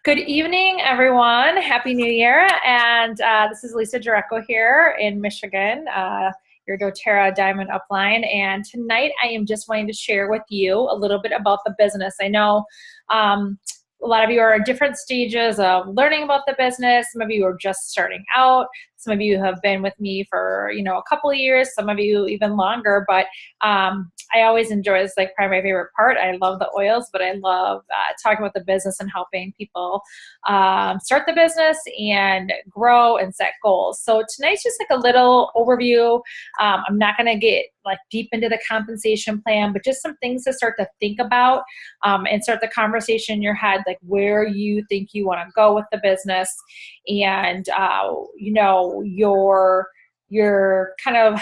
Good evening, everyone. Happy New Year. And this is Lisa Jarecko here in Michigan, your doTERRA Diamond Upline. And tonight I am just wanting to share with you a little bit about the business. I know a lot of you are at different stages of learning about the business. Some of you are just starting out. Some of you have been with me for, a couple of years, some of you even longer, but I always enjoy this, like probably my favorite part. I love the oils, but I love talking about the business and helping people start the business and grow and set goals. So tonight's just like a little overview. I'm not going to get like deep into the compensation plan, but just some things to start to think about and start the conversation in your head, like where you think you want to go with the business and, your kind of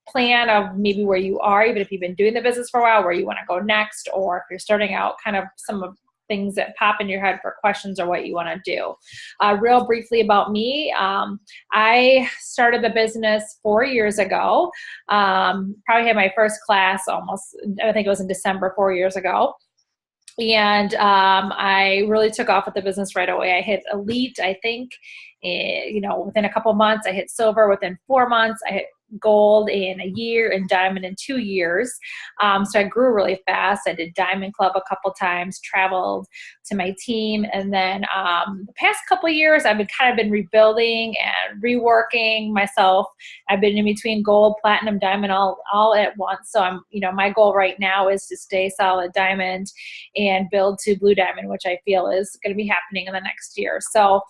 plan of maybe where you are, even if you've been doing the business for a while, where you want to go next, or if you're starting out, kind of some of things that pop in your head for questions or what you want to do. Real briefly about me, I started the business 4 years ago. Probably had my first class I think it was in December 4 years ago. And I really took off with the business right away. I hit elite, I think, within a couple months. I hit silver within 4 months. I hit gold in a year and diamond in 2 years. So I grew really fast. I did Diamond Club a couple times, traveled to my team. And then the past couple years, I've been rebuilding and reworking myself. I've been in between gold, platinum, diamond all at once. So my goal right now is to stay solid diamond and build to blue diamond, which I feel is going to be happening in the next year. So,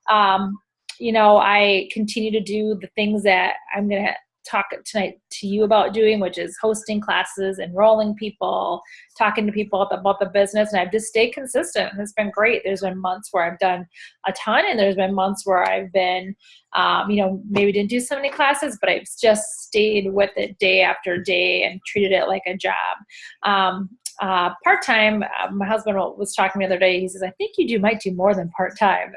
I continue to do the things that I'm going to talk tonight to you about doing, which is hosting classes, enrolling people, talking to people about the business. And I've just stayed consistent. And it's been great. There's been months where I've done a ton, and there's been months where I've been, maybe didn't do so many classes, but I've just stayed with it day after day and treated it like a job. Part-time, my husband was talking the other day. He says, I think you might do more than part-time.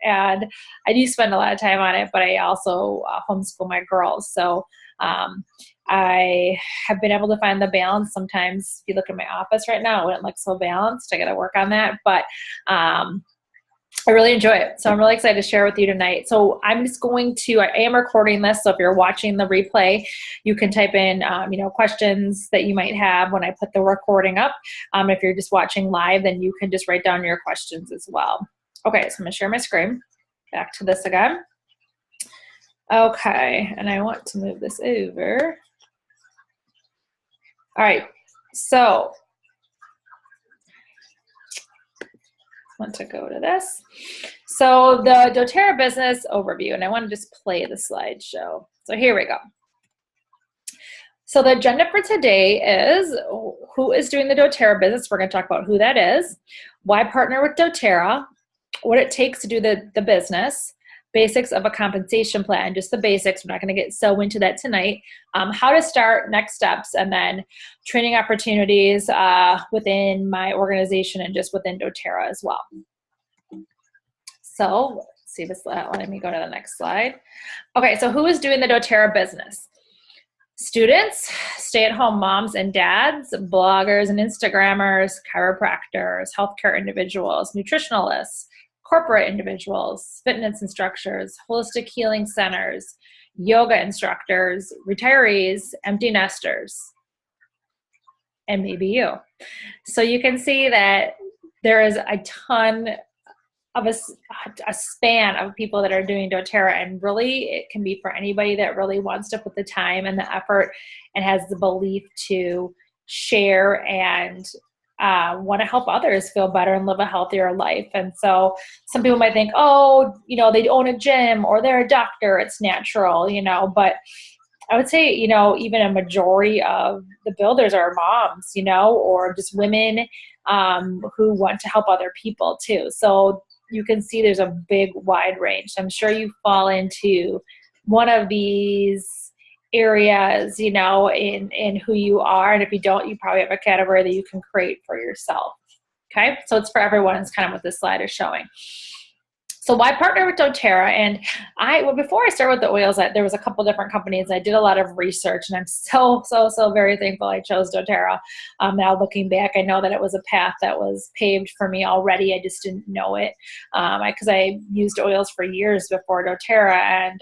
And I do spend a lot of time on it, but I also homeschool my girls. So I have been able to find the balance. Sometimes if you look at my office right now, it wouldn't look so balanced. I got to work on that. But I really enjoy it. So I'm really excited to share with you tonight. So I am recording this. So if you're watching the replay, you can type in, questions that you might have when I put the recording up. If you're just watching live, then you can just write down your questions as well. Okay, so I'm gonna share my screen. Back to this again. Okay, and I want to move this over. All right, so want to go to this. So the doTERRA business overview, and I want to just play the slideshow. So here we go. So the agenda for today is who is doing the doTERRA business. We're going to talk about who that is, why partner with doTERRA, what it takes to do the business, basics of a compensation plan, just the basics. We're not going to get so into that tonight. How to start, next steps, and then training opportunities within my organization and just within doTERRA as well. So let's see this. Let me go to the next slide. Okay, so who is doing the doTERRA business? Students, stay-at-home moms and dads, bloggers and Instagrammers, chiropractors, healthcare individuals, nutritionalists, corporate individuals, fitness instructors, holistic healing centers, yoga instructors, retirees, empty nesters, and maybe you. So you can see that there is a ton of a span of people that are doing doTERRA, and really it can be for anybody that really wants to put the time and the effort and has the belief to share and want to help others feel better and live a healthier life. And so some people might think, they own a gym or they're a doctor, it's natural, but I would say, even a majority of the builders are moms, or just women who want to help other people too. So you can see there's a big wide range. I'm sure you fall into one of these areas, in who you are. And if you don't, you probably have a category that you can create for yourself. Okay. So it's for everyone. It's kind of what this slide is showing. So why partner with doTERRA? And well, before I started with the oils, there was a couple different companies. I did a lot of research, and I'm so very thankful I chose doTERRA. Now looking back, I know that it was a path that was paved for me already. I just didn't know it because I used oils for years before doTERRA, and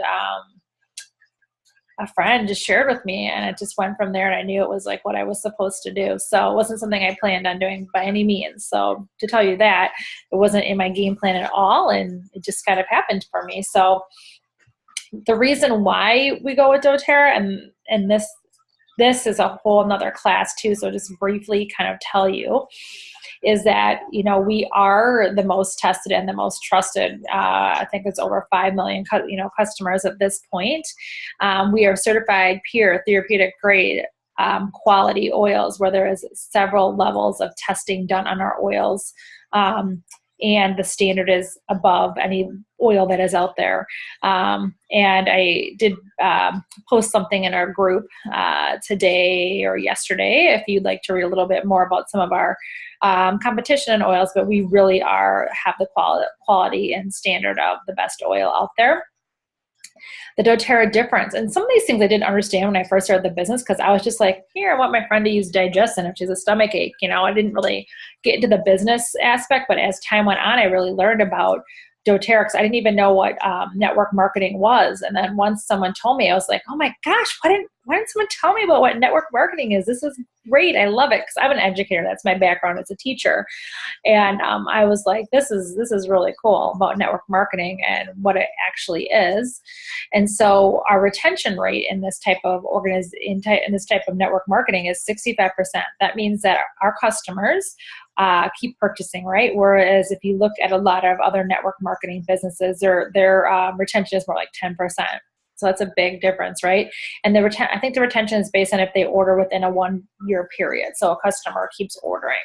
a friend just shared with me, and it just went from there, and I knew it was like what I was supposed to do. So it wasn't something I planned on doing by any means. So to tell you that, it wasn't in my game plan at all, and it just kind of happened for me. So the reason why we go with doTERRA, and this is a whole nother class too, so just briefly kind of tell you, is that, we are the most tested and the most trusted. I think it's over 5 million, customers at this point. We are certified pure therapeutic grade quality oils, where there is several levels of testing done on our oils. And the standard is above any oil that is out there. And I did post something in our group today or yesterday, if you'd like to read a little bit more about some of our competition in oils, but we really have the quality and standard of the best oil out there. The doTERRA difference. And some of these things I didn't understand when I first started the business, because I was just like, here, I want my friend to use digestin if she has a stomach ache. I didn't really get into the business aspect, but as time went on, I really learned about doTERRA, because I didn't even know what network marketing was. And then once someone told me, I was like, oh my gosh, why didn't someone tell me about what network marketing is? This is great. I love it, because I'm an educator. That's my background as a teacher. And I was like, this is really cool about network marketing and what it actually is. And so our retention rate in this type of in this type of network marketing is 65%. That means that our customers keep purchasing, right? Whereas if you look at a lot of other network marketing businesses, their retention is more like 10%. So that's a big difference, right? And I think the retention is based on if they order within a 1-year period. So a customer keeps ordering.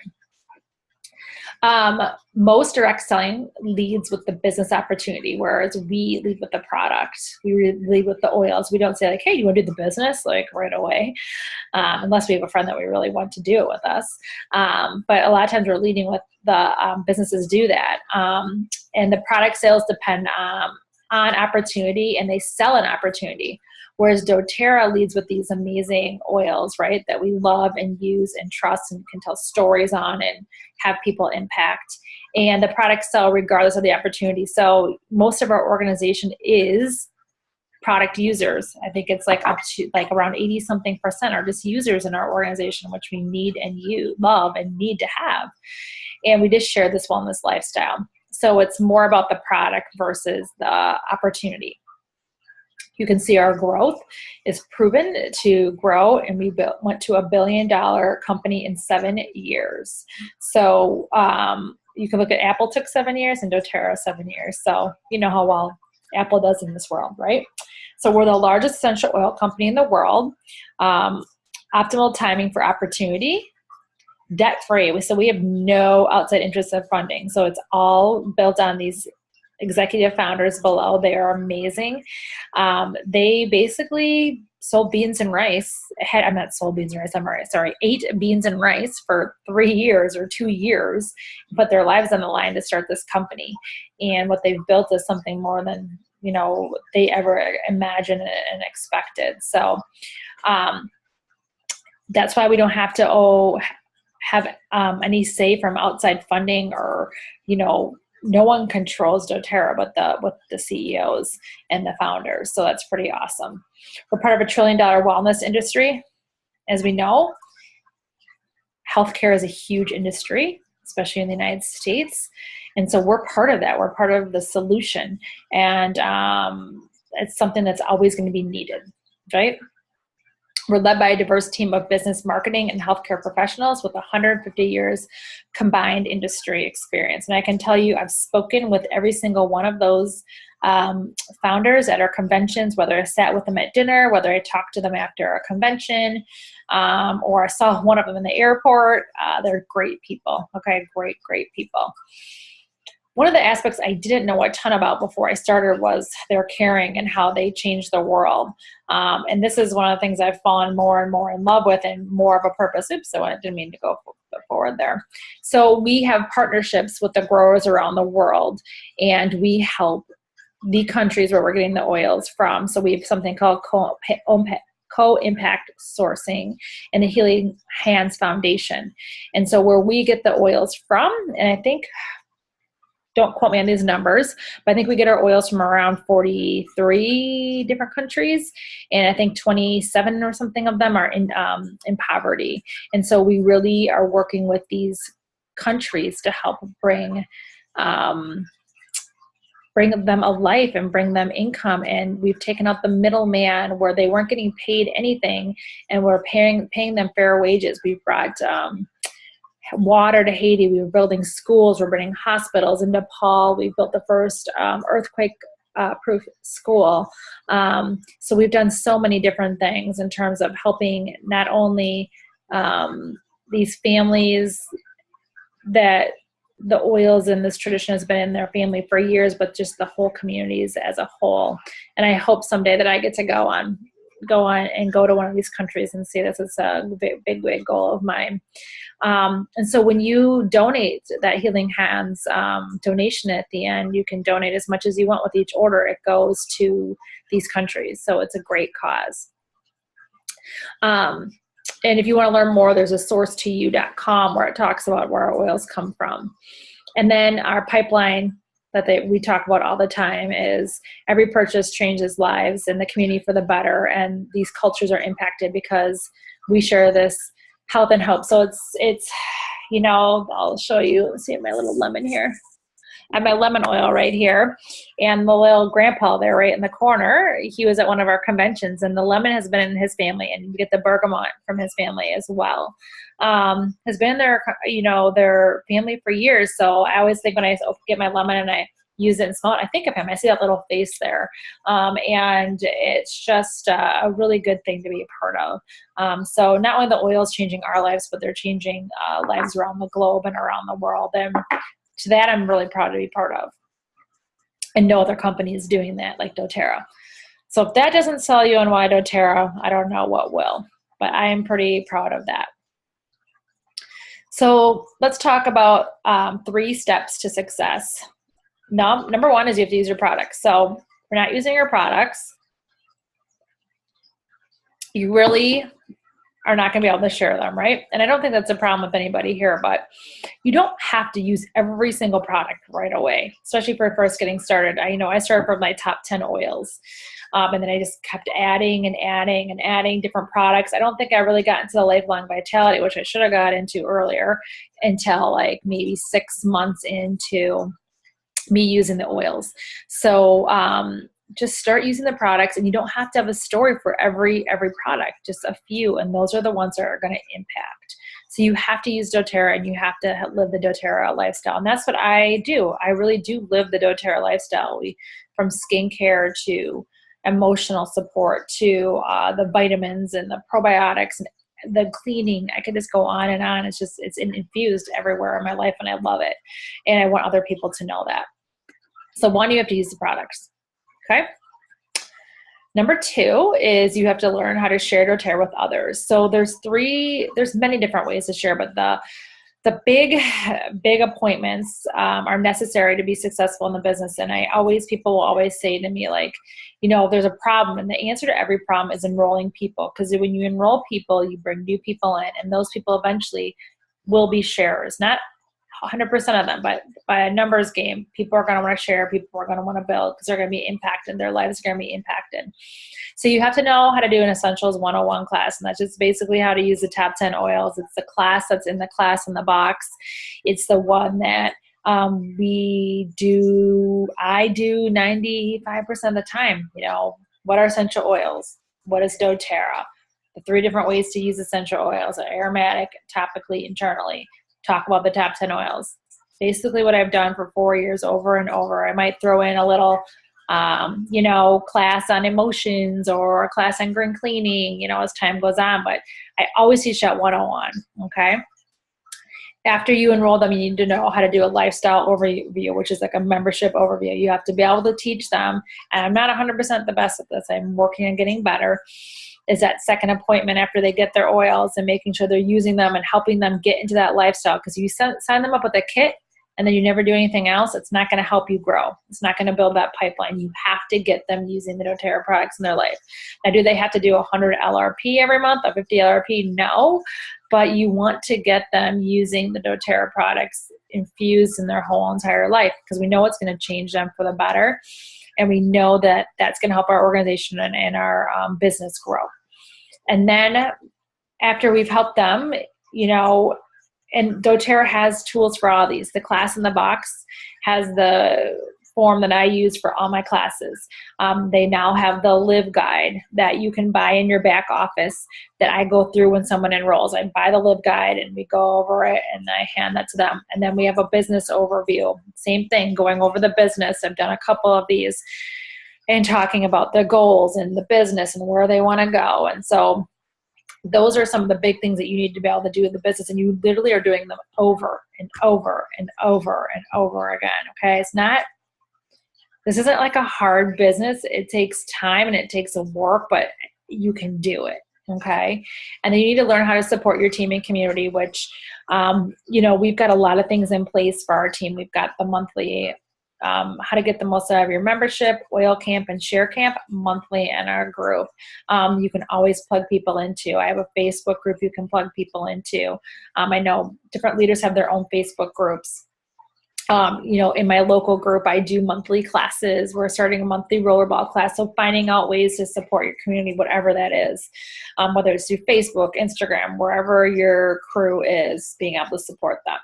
Most direct selling leads with the business opportunity, whereas we lead with the product. We lead with the oils. We don't say like, hey, you want to do the business like right away, unless we have a friend that we really want to do it with us. But a lot of times we're leading with the businesses do that. And the product sales depend on opportunity, and they sell an opportunity. Whereas doTERRA leads with these amazing oils, right, that we love and use and trust and can tell stories on and have people impact. And the products sell regardless of the opportunity. So most of our organization is product users. I think it's like up to like around 80-something% are just users in our organization, which we need and love and need to have. And we just share this wellness lifestyle. So it's more about the product versus the opportunity. You can see our growth is proven to grow, and we went to $1 billion company in 7 years. So you can look at Apple took 7 years and doTERRA 7 years. So you know how well Apple does in this world, right? So we're the largest essential oil company in the world. Optimal timing for opportunity. Debt-free. So we have no outside interest of funding. So it's all built on these executive founders below. They are amazing. They basically sold beans and rice. Ate beans and rice for 3 years or 2 years, put their lives on the line to start this company. And what they've built is something more than they ever imagined and expected. So that's why we don't have to have any say from outside funding, or no one controls doTERRA but the CEOs and the founders. So that's pretty awesome. We're part of $1 trillion wellness industry. As we know, healthcare is a huge industry, especially in the United States. And so we're part of that. We're part of the solution. And it's something that's always going to be needed, right? We're led by a diverse team of business, marketing, and healthcare professionals with 150 years combined industry experience. And I can tell you, I've spoken with every single one of those founders at our conventions, whether I sat with them at dinner, whether I talked to them after a convention, or I saw one of them in the airport. They're great people. Okay, great people. one of the aspects I didn't know a ton about before I started was their caring and how they change the world. And this is one of the things I've fallen more and more in love with and more of a purpose. Oops, so I didn't mean to go forward there. So we have partnerships with the growers around the world, and we help the countries where we're getting the oils from. So we have something called co-impact sourcing and the Healing Hands Foundation. And so where we get the oils from, and I think, don't quote me on these numbers, but I think we get our oils from around 43 different countries, and I think 27 or something of them are in poverty. And so we really are working with these countries to help bring them a life and bring them income. And we've taken out the middleman where they weren't getting paid anything, and we're paying them fair wages. We've brought water to Haiti. We were building schools. We're building hospitals. In Nepal, we built the first earthquake proof school. So we've done so many different things in terms of helping not only these families that the oils and this tradition has been in their family for years, but just the whole communities as a whole. And I hope someday that I get to go on and go to one of these countries and see this. It's a big goal of mine. And so when you donate that Healing Hands donation at the end, you can donate as much as you want with each order. It goes to these countries. So it's a great cause. And if you want to learn more, there's a source2you.com where it talks about where our oils come from. And then our pipeline that we talk about all the time is every purchase changes lives in the community for the better. And these cultures are impacted because we share this health and hope. So it's, I'll show you. Let's see my little lemon here. I have my lemon oil right here, and the little grandpa there right in the corner, he was at one of our conventions, and the lemon has been in his family, and you get the bergamot from his family as well. Has been in their family for years. So I always think when I get my lemon and I use it and smell it, I think of him. I see that little face there. And it's just a really good thing to be a part of. So not only the oil is changing our lives, but they're changing lives around the globe and around the world. And to that, I'm really proud to be part of. And no other company is doing that like doTERRA. So if that doesn't sell you on why doTERRA, I don't know what will. But I am pretty proud of that. So let's talk about 3 steps to success. Number 1 is you have to use your products. So if you're not using your products, you really are not going to be able to share them, right? And I don't think that's a problem with anybody here, but you don't have to use every single product right away, especially for first getting started. I started from my top 10 oils, and then I just kept adding and adding and adding different products. I don't think I really got into the lifelong vitality, which I should have got into earlier, until like maybe 6 months into me using the oils. So just start using the products, and you don't have to have a story for every product, just a few, and those are the ones that are going to impact. So you have to use doTERRA, and you have to live the doTERRA lifestyle, and that's what I do. I really do live the doTERRA lifestyle. From skincare to emotional support to the vitamins and the probiotics and the cleaning. I could just go on and on. It's infused everywhere in my life, and I love it, and I want other people to know that. So 1, you have to use the products. Okay. Number 2 is you have to learn how to share doTERRA with others. So there's many different ways to share, but the big appointments are necessary to be successful in the business. And people will always say to me, like, there's a problem, and the answer to every problem is enrolling people. Because when you enroll people, you bring new people in, and those people eventually will be sharers. Not 100% of them, but by a numbers game, people are going to want to share, people are going to want to build, because they're going to be impacted, their lives are going to be impacted. So you have to know how to do an Essentials 101 class, and that's just basically how to use the top 10 oils. It's the class that's in the class in the box. It's the one that I do 95% of the time. What are essential oils? What is doTERRA? The 3 different ways to use essential oils: aromatic, topically, internally. Talk about the top 10 oils. Basically what I've done for 4 years over and over. I might throw in a little, class on emotions or a class on green cleaning, as time goes on, but I always teach that 101. Okay. after you enroll them, you need to know how to do a lifestyle overview, which is like a membership overview. You have to be able to teach them, and I'm not 100% the best at this. I'm working on getting better, is that second appointment after they get their oils and making sure they're using them and helping them get into that lifestyle. Because if you sign them up with a kit and then you never do anything else, it's not going to help you grow. It's not going to build that pipeline. You have to get them using the doTERRA products in their life. Now, do they have to do 100 LRP every month, or 50 LRP? No, but you want to get them using the doTERRA products infused in their whole entire life, because we know it's going to change them for the better. And we know that that's going to help our organization and our business grow. And then after we've helped them, you know, and doTERRA has tools for all these. The class in the box has the form that I use for all my classes. They now have the Live Guide that you can buy in your back office that I go through when someone enrolls. I buy the Live Guide and we go over it and I hand that to them. And then we have a business overview. Same thing, going over the business. I've done a couple of these and talking about the goals and the business and where they want to go. And so those are some of the big things that you need to be able to do in the business, and you literally are doing them over and over and over and over again, okay? This isn't like a hard business. It takes time and it takes work, but you can do it, okay? And then you need to learn how to support your team and community, which, you know, we've got a lot of things in place for our team. We've got the monthly how to get the most out of your membership, oil camp and share camp monthly in our group. You can always plug people into. I have a Facebook group you can plug people into. I know different leaders have their own Facebook groups. You know, in my local group, I do monthly classes. We're starting a monthly rollerball class. So finding out ways to support your community, whatever that is, whether it's through Facebook, Instagram, wherever your crew is, being able to support them.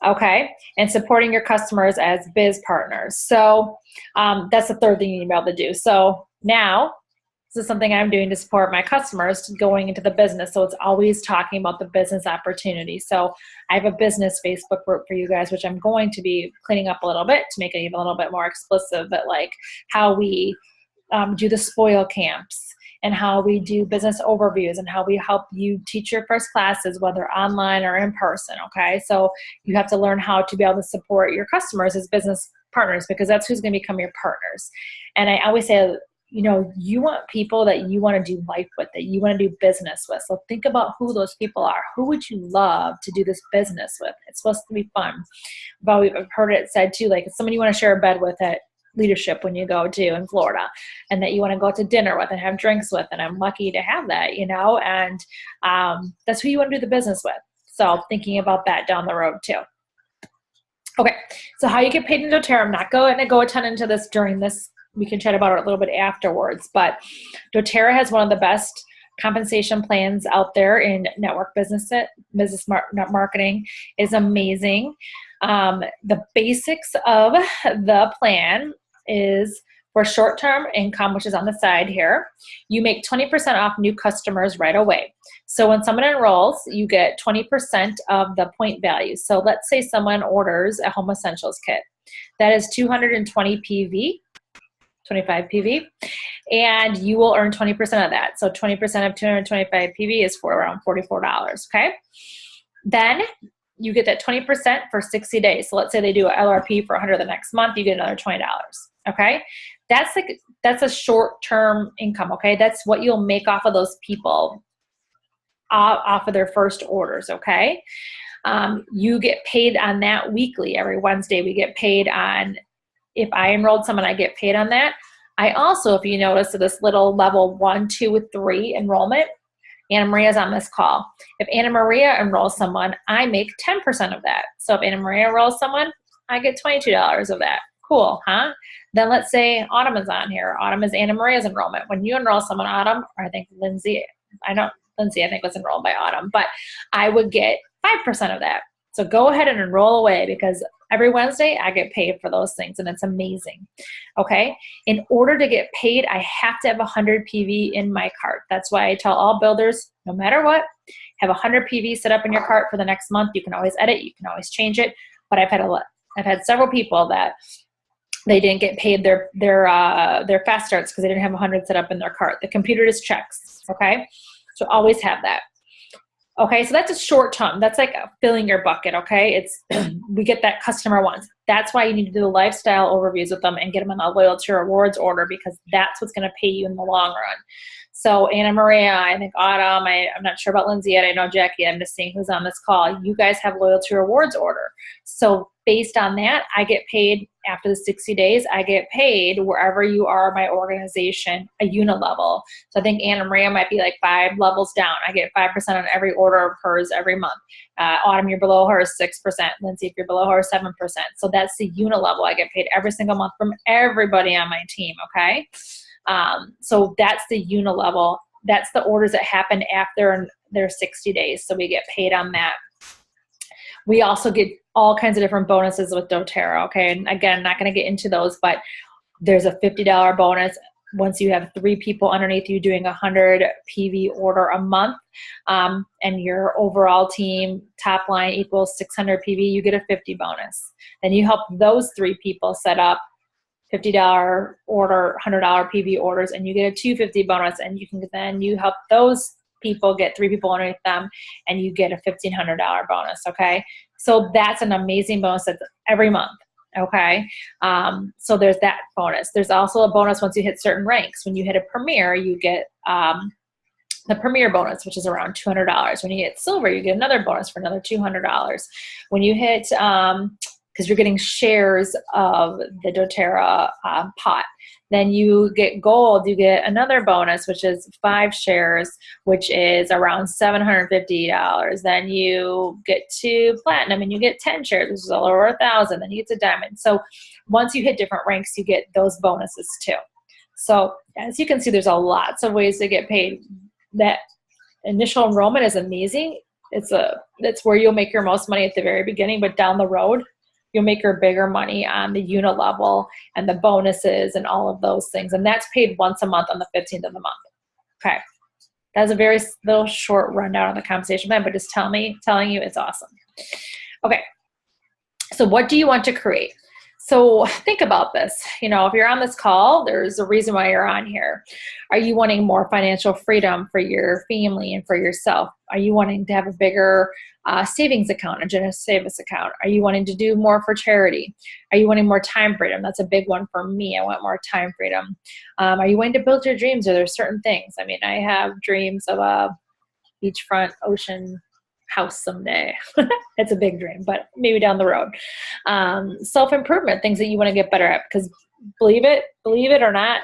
Okay, and supporting your customers as biz partners. So that's the third thing you need to be able to do. So now, this is something I'm doing to support my customers going into the business. So it's always talking about the business opportunity. So I have a business Facebook group for you guys, which I'm going to be cleaning up a little bit to make it even a little bit more explicit, but like how we do the spoil camps, and how we do business overviews, and how we help you teach your first classes, whether online or in person, okay? So you have to learn how to be able to support your customers as business partners, because that's who's gonna become your partners. And I always say, you know, you want people that you wanna do life with, that you wanna do business with. So think about who those people are. Who would you love to do this business with? It's supposed to be fun. But we've heard it said too, like it's someone you wanna share a bed with at leadership when you go to in Florida, and that you want to go to dinner with and have drinks with, and I'm lucky to have that, you know, and that's who you want to do the business with. So thinking about that down the road too. Okay, so how you get paid in doTERRA, I'm not going to go a ton into this during this. We can chat about it a little bit afterwards, but doTERRA has one of the best compensation plans out there in network business marketing. Is amazing. The basics of the plan is for short-term income, which is on the side here, you make 20% off new customers right away. So when someone enrolls, you get 20% of the point value. So let's say someone orders a home essentials kit. That is 220 PV, 25 PV, and you will earn 20% of that. So 20% of 225 PV is for around $44, okay? Then you get that 20% for 60 days. So let's say they do a LRP for 100 the next month, you get another $20, okay? That's a short-term income, okay? That's what you'll make off of those people, off of their first orders, okay? You get paid on that weekly. Every Wednesday we get paid on, if I enrolled someone, I get paid on that. I also, if you notice, so this little level 1, 2, 3 enrollment, Anna Maria's on this call. If Anna Maria enrolls someone, I make 10% of that. So if Anna Maria enrolls someone, I get $22 of that. Cool, huh? Then let's say Autumn is on here. Autumn is Anna Maria's enrollment. When you enroll someone, Autumn, or I think Lindsay, I think was enrolled by Autumn, but I would get 5% of that. So go ahead and enroll away, because every Wednesday I get paid for those things, and it's amazing. Okay? In order to get paid, I have to have 100 PV in my cart. That's why I tell all builders, no matter what, have 100 PV set up in your cart for the next month. You can always edit, you can always change it. But I've had several people that they didn't get paid their fast starts because they didn't have 100 set up in their cart. The computer just checks. Okay? So always have that. Okay, so that's a short term. That's like filling your bucket, okay? It's we get that customer once. That's why you need to do the lifestyle overviews with them and get them on a loyalty rewards order, because that's what's going to pay you in the long run. So Anna Maria, I think Autumn, I'm not sure about Lindsay yet. I know Jackie, I'm just seeing who's on this call. You guys have loyalty rewards order. So based on that, I get paid after the 60 days. I get paid wherever you are my organization, a unit level. So I think Anna Maria might be like 5 levels down. I get 5% on every order of hers every month. Autumn, you're below her, 6%. Lindsay, if you're below her, 7%. So that's the unit level. I get paid every single month from everybody on my team, okay? So that's the unit level. That's the orders that happen after their 60 days. So we get paid on that. We also get all kinds of different bonuses with doTERRA, okay? And again, I'm not going to get into those, but there's a $50 bonus once you have 3 people underneath you doing 100 PV order a month, and your overall team top line equals 600 PV, you get a 50 bonus. Then you help those 3 people set up $50 order, $100 PV orders, and you get a 250 bonus, and you help those people get 3 people underneath them, and you get a $1,500 bonus, okay? So that's an amazing bonus that's every month, okay? So there's that bonus. There's also a bonus once you hit certain ranks. When you hit a premier, you get the premier bonus, which is around $200. When you hit silver, you get another bonus for another $200. When you hit because you're getting shares of the doTERRA pot. Then you get gold, you get another bonus, which is 5 shares, which is around $750. Then you get to platinum and you get 10 shares, which is all over 1,000. Then you get to diamond. So once you hit different ranks, you get those bonuses too. So as you can see, there's lots of ways to get paid. That initial enrollment is amazing. That's where you'll make your most money at the very beginning, but down the road, you'll make your bigger money on the unit level and the bonuses and all of those things. And that's paid once a month on the 15th of the month. Okay. That's a very little short rundown on the compensation plan, but just telling you it's awesome. Okay. So what do you want to create? So think about this. If you're on this call, there's a reason why you're on here. Are you wanting more financial freedom for your family and for yourself? Are you wanting to have a bigger savings account, a generous savings account? Are you wanting to do more for charity? Are you wanting more time freedom? That's a big one for me. I want more time freedom. Are you wanting to build your dreams? Are there certain things? I mean, I have dreams of a beachfront ocean house someday. It's a big dream, but maybe down the road. Self-improvement, things that you want to get better at, because believe it or not,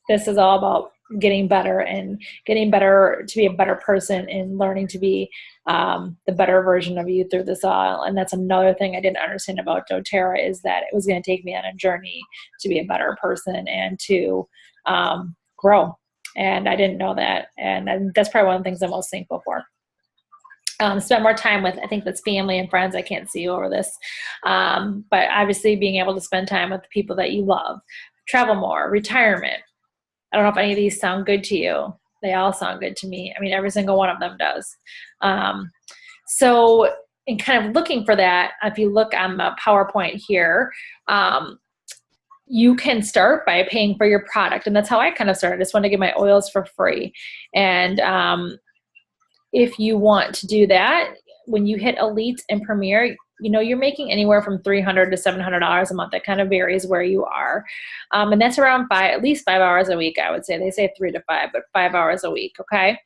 this is all about getting better and getting better to be a better person and learning to be the better version of you through this all. And that's another thing I didn't understand about doTERRA, is that it was going to take me on a journey to be a better person and to grow. And I didn't know that. And that's probably one of the things I'm most thankful for. Spend more time with, I think that's family and friends. I can't see you over this. But obviously being able to spend time with the people that you love. Travel more, retirement. I don't know if any of these sound good to you. They all sound good to me. I mean, every single one of them does. So in kind of looking for that, if you look on the PowerPoint here, you can start by paying for your product. And that's how I kind of started. I just wanted to get my oils for free. And if you want to do that, when you hit Elite and Premier, you're making anywhere from $300 to $700 a month. That kind of varies where you are. And that's around at least 5 hours a week, I would say. They say 3 to 5, but 5 hours a week, okay?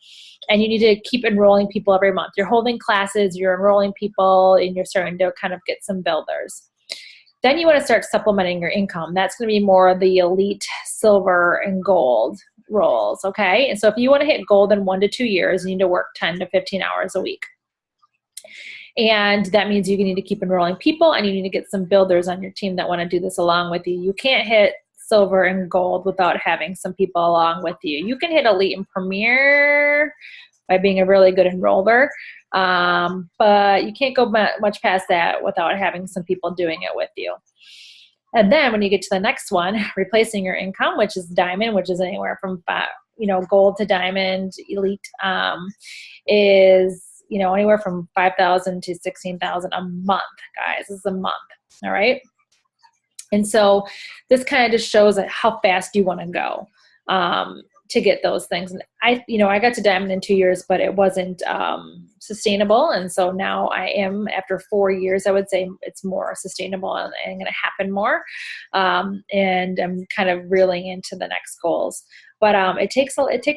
And you need to keep enrolling people every month. You're holding classes, you're enrolling people, and you're starting to kind of get some builders. Then you want to start supplementing your income. That's going to be more of the Elite, Silver, and Gold roles, okay? And so if you want to hit gold in 1 to 2 years, you need to work 10 to 15 hours a week. And that means you need to keep enrolling people, and you need to get some builders on your team that want to do this along with you. You can't hit silver and gold without having some people along with you. You can hit Elite and Premier by being a really good enroller, but you can't go much past that without having some people doing it with you. And then when you get to the next one, replacing your income, which is diamond, which is anywhere from gold to diamond, elite, is anywhere from $5,000 to $16,000 a month, guys. This is a month, all right? And so this kind of just shows how fast you want to go. to get those things. And I got to diamond in 2 years, but it wasn't sustainable. And so now I am, after 4 years, I would say it's more sustainable and going to happen more. And I'm kind of reeling into the next goals, but it takes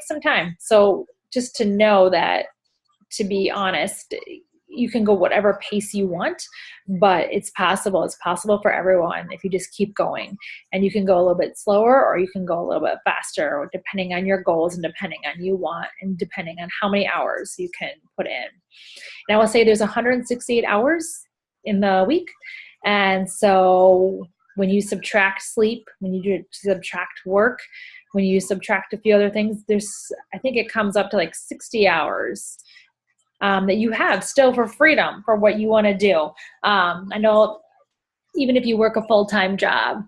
some time. So just to know that, to be honest, you can go whatever pace you want, but it's possible. It's possible for everyone if you just keep going. And you can go a little bit slower, or you can go a little bit faster, depending on your goals and depending on you want, and depending on how many hours you can put in. And I will say there's 168 hours in the week. And so when you subtract sleep, when you subtract work, when you subtract a few other things, I think it comes up to like 60 hours that you have still for freedom for what you want to do. I know even if you work a full-time job,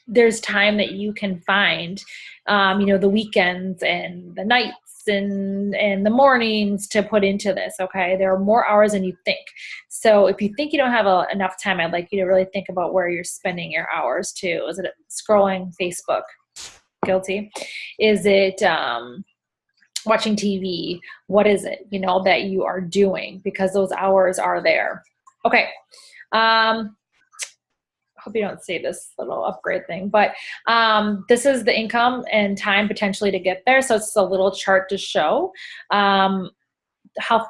there's time that you can find, the weekends and the nights and the mornings to put into this. Okay. There are more hours than you think. So if you think you don't have enough time, I'd like you to really think about where you're spending your hours too. Is it scrolling Facebook? Guilty. Is it, watching TV? What is it, that you are doing? Because those hours are there. Okay. Hope you don't see this little upgrade thing, but this is the income and time potentially to get there. So it's a little chart to show how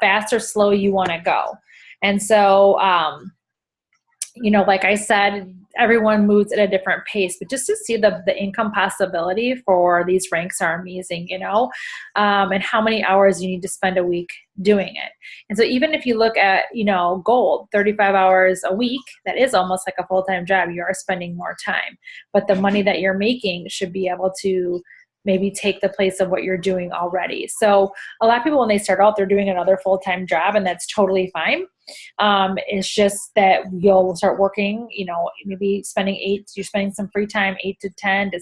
fast or slow you want to go. And so, like I said, everyone moves at a different pace, but just to see the income possibility for these ranks are amazing, and how many hours you need to spend a week doing it. And so even if you look at, gold, 35 hours a week, that is almost like a full-time job. You are spending more time, but the money that you're making should be able to maybe take the place of what you're doing already. So a lot of people, when they start out, they're doing another full-time job, and that's totally fine. It's just that you'll start working, maybe you're spending some free time, 8 to 10 to,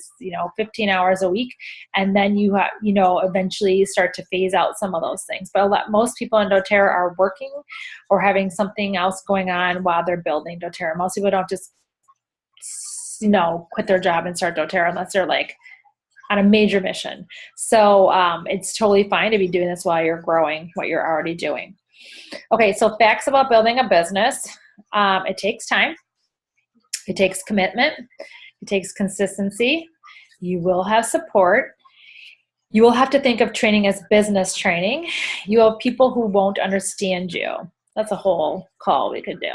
15 hours a week. And then you have, eventually start to phase out some of those things. But most people in doTERRA are working or having something else going on while they're building doTERRA. Most people don't just, quit their job and start doTERRA unless they're like on a major mission. So it's totally fine to be doing this while you're growing what you're already doing. Okay, so facts about building a business. It takes time. It takes commitment. It takes consistency. You will have support. You will have to think of training as business training. You have people who won't understand you. That's a whole call we could do.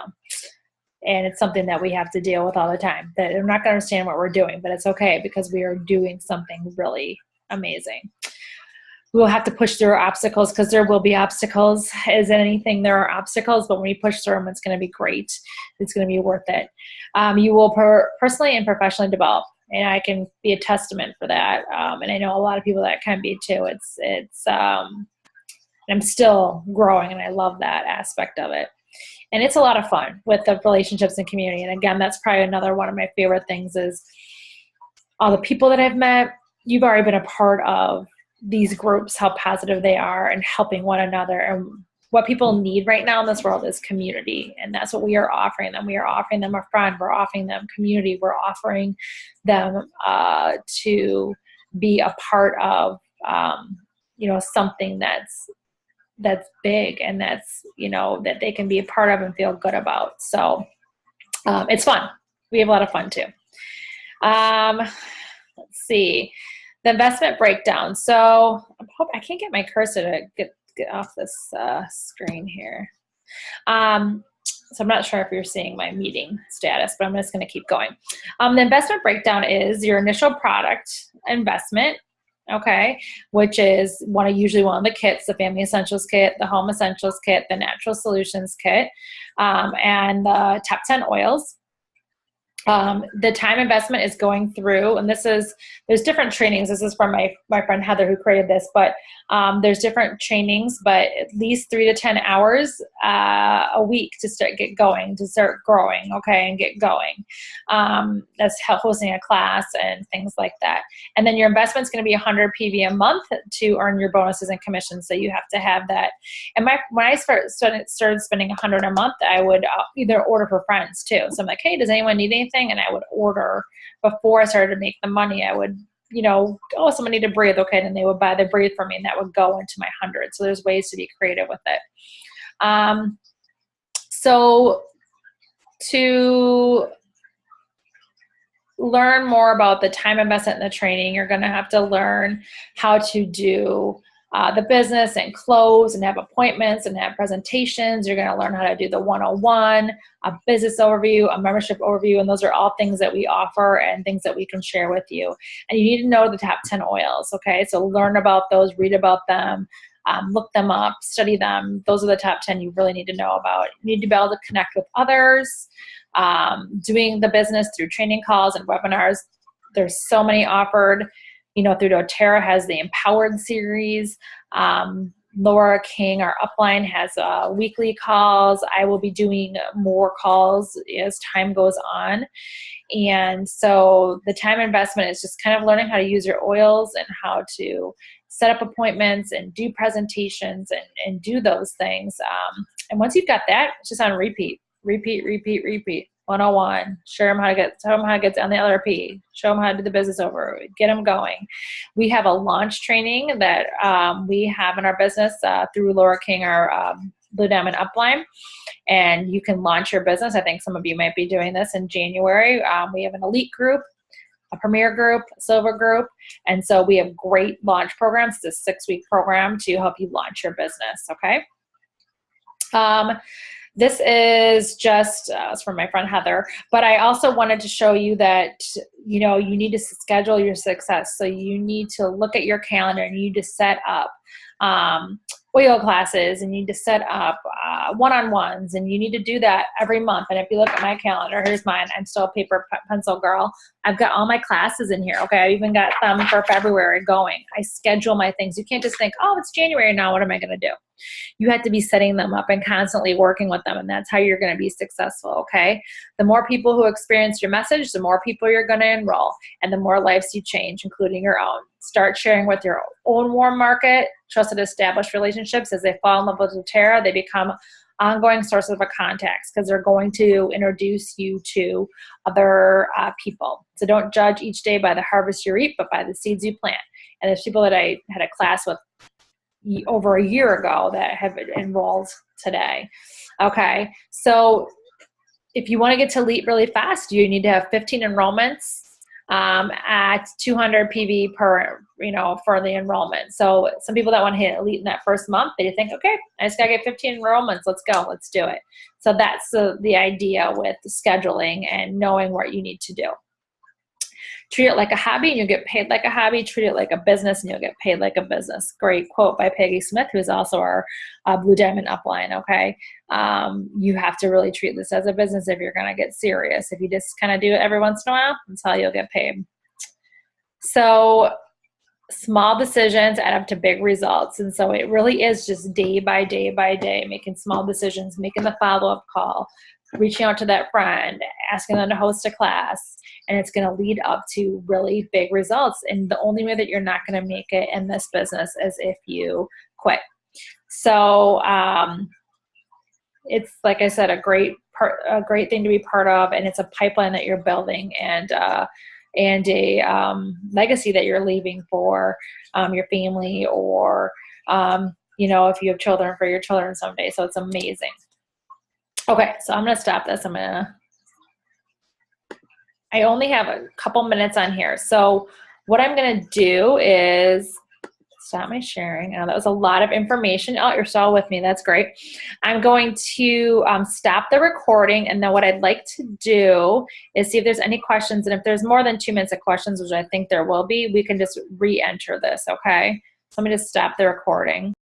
And it's something that we have to deal with all the time. That they're not going to understand what we're doing, but it's okay because we are doing something really amazing. We will have to push through obstacles because there will be obstacles. As in anything, there are obstacles, but when you push through them, it's going to be great. It's going to be worth it. You will personally and professionally develop, and I can be a testament for that. And I know a lot of people that can be too. I'm still growing, and I love that aspect of it. And it's a lot of fun with the relationships and community. And again, that's probably another one of my favorite things is all the people that I've met. You've already been a part of these groups, how positive they are and helping one another. And what people need right now in this world is community. And that's what we are offering them. We are offering them a friend. We're offering them community. We're offering them to be a part of, something that's big and that's, that they can be a part of and feel good about. So it's fun. We have a lot of fun too. Let's see. The investment breakdown. So I can't get my cursor to get off this screen here. So I'm not sure if you're seeing my meeting status, but I'm just going to keep going. The investment breakdown is your initial product investment, okay, which is usually one of the kits, the Family Essentials Kit, the Home Essentials Kit, the Natural Solutions Kit, and the Top 10 Oils. The time investment is going through, and there's different trainings. This is from my friend Heather who created this, but there's different trainings, but at least 3 to 10 hours a week to start growing, okay, and get going. That's hosting a class and things like that. And then your investment's going to be 100 PV a month to earn your bonuses and commissions. So you have to have that. And when I started spending 100 a month, I would either order for friends too. So I'm like, hey, does anyone need anything? And I would order before I started to make the money. I would, oh, someone need to breathe. Okay. And then they would buy the breathe from me and that would go into my 100. So there's ways to be creative with it. So to learn more about the time investment in the training, you're going to have to learn how to do the business and close and have appointments and have presentations. You're going to learn how to do the 101, a business overview, a membership overview, and those are all things that we offer and things that we can share with you. And you need to know the top 10 oils, okay? So learn about those, read about them, look them up, study them. Those are the top 10 you really need to know about. You need to be able to connect with others, doing the business through training calls and webinars. There's so many offered. Through doTERRA has the Empowered series. Laura King, our upline, has weekly calls. I will be doing more calls as time goes on. And so the time investment is just kind of learning how to use your oils and how to set up appointments and do presentations and do those things. And once you've got that, it's just on repeat. 101, tell them how to get on the LRP, show them how to do the business over, get them going. We have a launch training that we have in our business through Laura King, our Blue Diamond upline, and you can launch your business. I think some of you might be doing this in January. We have an elite group, a premier group, a silver group, and so we have great launch programs. It's a 6-week program to help you launch your business, okay? This is just it's from my friend Heather, but I also wanted to show you that, you need to schedule your success. So you need to look at your calendar and you need to set up oil classes, and you need to set up one-on-ones, and you need to do that every month. And if you look at my calendar, here's mine. I'm still a paper pencil girl. I've got all my classes in here. Okay, I've even got them for February going. I schedule my things. You can't just think, oh, it's January now, what am I going to do? You have to be setting them up and constantly working with them, and that's how you're going to be successful, okay? The more people who experience your message, the more people you're going to enroll, and the more lives you change, including your own. Start sharing with your own warm market, trusted established relationships. As they fall in love with doTERRA, they become ongoing sources of contacts because they're going to introduce you to other people. So don't judge each day by the harvest you reap, but by the seeds you plant. And there's people that I had a class with over a year ago that have enrolled today. Okay, so if you want to get to elite really fast, you need to have 15 enrollments at 200 PV per, for the enrollment. So some people that want to hit elite in that first month, they think, okay, I just got to get 15 enrollments. Let's go. Let's do it. So that's the idea with the scheduling and knowing what you need to do. Treat it like a hobby and you'll get paid like a hobby. Treat it like a business and you'll get paid like a business. Great quote by Peggy Smith, who's also our Blue Diamond upline, okay? You have to really treat this as a business if you're going to get serious. If you just kind of do it every once in a while, that's how you'll get paid. So small decisions add up to big results. And so it really is just day by day by day, making small decisions, making the follow-up call, reaching out to that friend, asking them to host a class, and it's going to lead up to really big results. And the only way that you're not going to make it in this business is if you quit. So it's, like I said, a great thing to be part of, and it's a pipeline that you're building and a legacy that you're leaving for your family, or if you have children, for your children someday. So it's amazing. Okay, so I'm going to stop this. I only have a couple minutes on here. So what I'm going to do is stop my sharing. I know that was a lot of information. Oh, you're still with me. That's great. I'm going to stop the recording. And then what I'd like to do is see if there's any questions. And if there's more than 2 minutes of questions, which I think there will be, we can just re-enter this, okay? So let me just stop the recording.